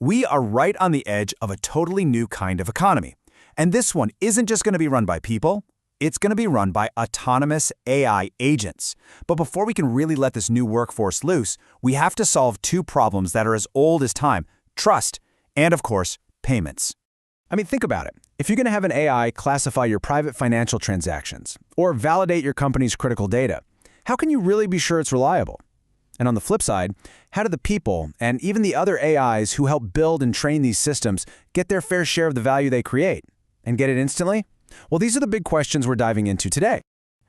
We are right on the edge of a totally new kind of economy. And this one isn't just going to be run by people, it's going to be run by autonomous AI agents. But before we can really let this new workforce loose, we have to solve two problems that are as old as time: trust and, of course, payments. I mean, think about it. If you're going to have an AI classify your private financial transactions or validate your company's critical data, how can you really be sure it's reliable? And on the flip side, how do the people and even the other AIs who help build and train these systems get their fair share of the value they create? And get it instantly? Well, these are the big questions we're diving into today.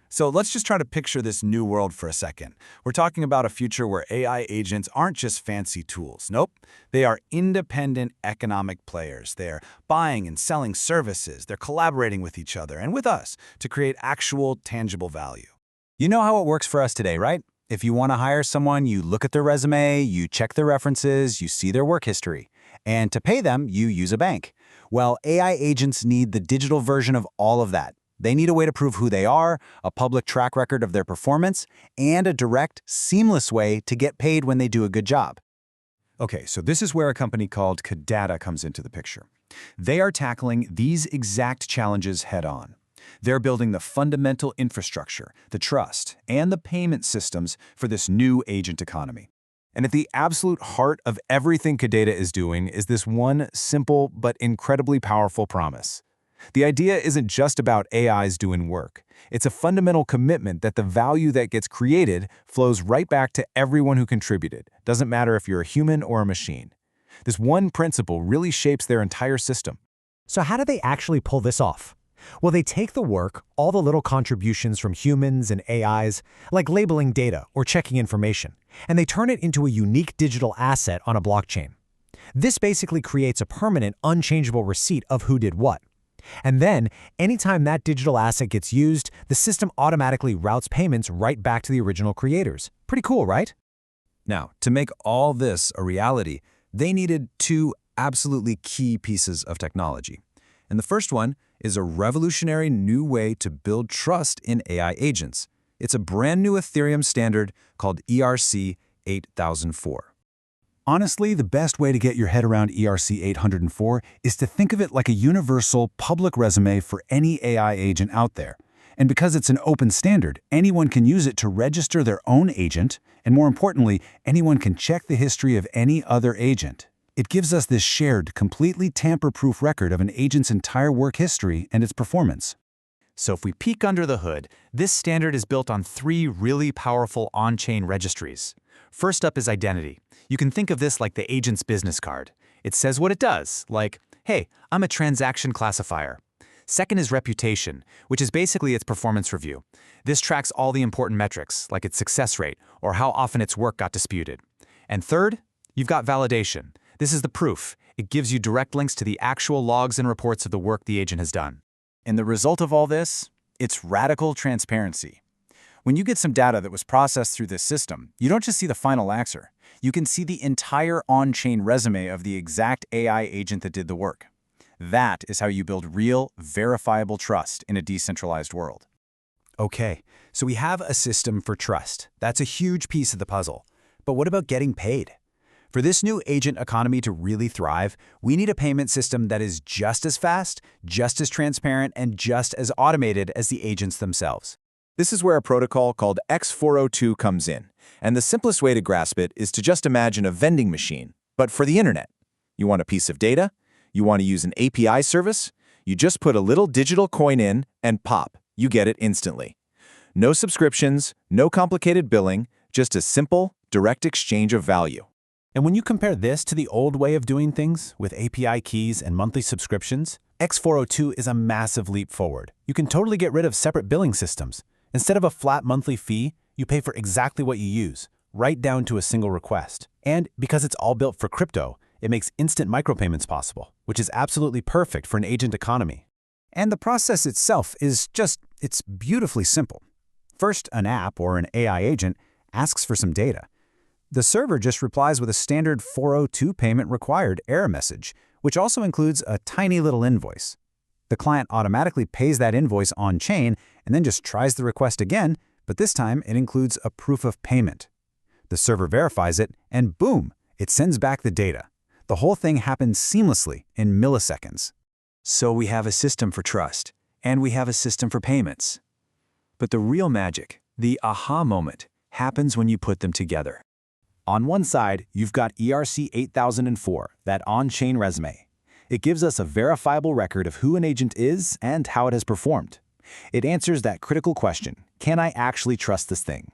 So let's just try to picture this new world for a second. We're talking about a future where AI agents aren't just fancy tools. Nope. They are independent economic players. They're buying and selling services. They're collaborating with each other and with us to create actual, tangible value. You know how it works for us today, right? If you want to hire someone, you look at their resume, you check their references, you see their work history. And to pay them, you use a bank. Well, AI agents need the digital version of all of that. They need a way to prove who they are, a public track record of their performance, and a direct, seamless way to get paid when they do a good job. Okay, so this is where a company called Codatta comes into the picture. They are tackling these exact challenges head-on. They're building the fundamental infrastructure, the trust, and the payment systems for this new agent economy. And at the absolute heart of everything Codatta is doing is this one simple but incredibly powerful promise. The idea isn't just about AIs doing work. It's a fundamental commitment that the value that gets created flows right back to everyone who contributed. Doesn't matter if you're a human or a machine. This one principle really shapes their entire system. So how do they actually pull this off? Well, they take the work, all the little contributions from humans and AIs, like labeling data or checking information, and they turn it into a unique digital asset on a blockchain. This basically creates a permanent, unchangeable receipt of who did what. And then, anytime that digital asset gets used, the system automatically routes payments right back to the original creators. Pretty cool, right? Now, to make all this a reality, they needed two absolutely key pieces of technology. And the first one is a revolutionary new way to build trust in AI agents. It's a brand new Ethereum standard called ERC 8004. Honestly, the best way to get your head around ERC 804 is to think of it like a universal public resume for any AI agent out there. And because it's an open standard, anyone can use it to register their own agent, and more importantly, anyone can check the history of any other agent. It gives us this shared, completely tamper-proof record of an agent's entire work history and its performance. So if we peek under the hood, this standard is built on three really powerful on-chain registries. First up is identity. You can think of this like the agent's business card. It says what it does, like, hey, I'm a transaction classifier. Second is reputation, which is basically its performance review. This tracks all the important metrics, like its success rate or how often its work got disputed. And third, you've got validation. This is the proof. It gives you direct links to the actual logs and reports of the work the agent has done. And the result of all this? It's radical transparency. When you get some data that was processed through this system, you don't just see the final answer. You can see the entire on-chain resume of the exact AI agent that did the work. That is how you build real, verifiable trust in a decentralized world. Okay, so we have a system for trust. That's a huge piece of the puzzle. But what about getting paid? For this new agent economy to really thrive, we need a payment system that is just as fast, just as transparent, and just as automated as the agents themselves. This is where a protocol called X402 comes in, and the simplest way to grasp it is to just imagine a vending machine, but for the internet. You want a piece of data? You want to use an API service? You just put a little digital coin in, and pop, you get it instantly. No subscriptions, no complicated billing, just a simple, direct exchange of value. And when you compare this to the old way of doing things, with API keys and monthly subscriptions, X402 is a massive leap forward. You can totally get rid of separate billing systems. Instead of a flat monthly fee, you pay for exactly what you use, right down to a single request. And because it's all built for crypto, it makes instant micropayments possible, which is absolutely perfect for an agent economy. And the process itself is it's beautifully simple. First, an app or an AI agent asks for some data. The server just replies with a standard 402 payment required error message, which also includes a tiny little invoice. The client automatically pays that invoice on-chain and then just tries the request again, but this time it includes a proof of payment. The server verifies it, and boom, it sends back the data. The whole thing happens seamlessly in milliseconds. So we have a system for trust, and we have a system for payments. But the real magic, the aha moment, happens when you put them together. On one side, you've got ERC 8004, that on-chain resume. It gives us a verifiable record of who an agent is and how it has performed. It answers that critical question, can I actually trust this thing?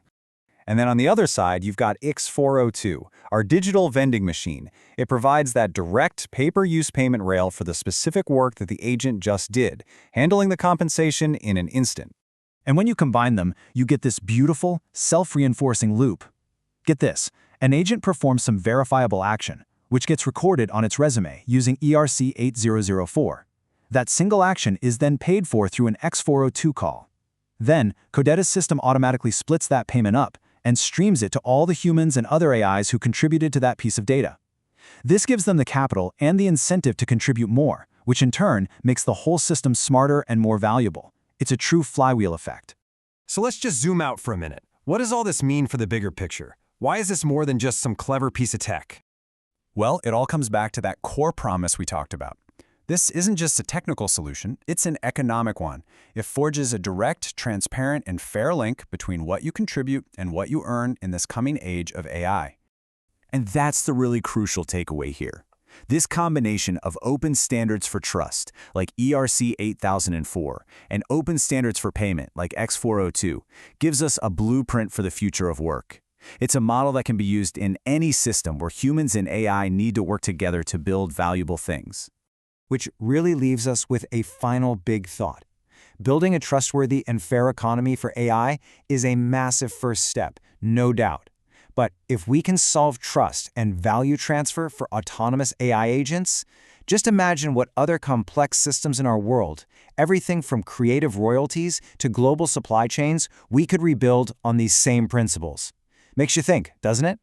And then on the other side, you've got X402, our digital vending machine. It provides that direct pay-per-use payment rail for the specific work that the agent just did, handling the compensation in an instant. And when you combine them, you get this beautiful, self-reinforcing loop. Get this, an agent performs some verifiable action, which gets recorded on its resume using ERC 8004. That single action is then paid for through an X402 call. Then, Codatta's system automatically splits that payment up and streams it to all the humans and other AIs who contributed to that piece of data. This gives them the capital and the incentive to contribute more, which in turn makes the whole system smarter and more valuable. It's a true flywheel effect. So let's just zoom out for a minute. What does all this mean for the bigger picture? Why is this more than just some clever piece of tech? Well, it all comes back to that core promise we talked about. This isn't just a technical solution, it's an economic one. It forges a direct, transparent, and fair link between what you contribute and what you earn in this coming age of AI. And that's the really crucial takeaway here. This combination of open standards for trust, like ERC 8004, and open standards for payment, like X402, gives us a blueprint for the future of work. It's a model that can be used in any system where humans and AI need to work together to build valuable things. Which really leaves us with a final big thought. Building a trustworthy and fair economy for AI is a massive first step, no doubt. But if we can solve trust and value transfer for autonomous AI agents, just imagine what other complex systems in our world, everything from creative royalties to global supply chains, we could rebuild on these same principles. Makes you think, doesn't it?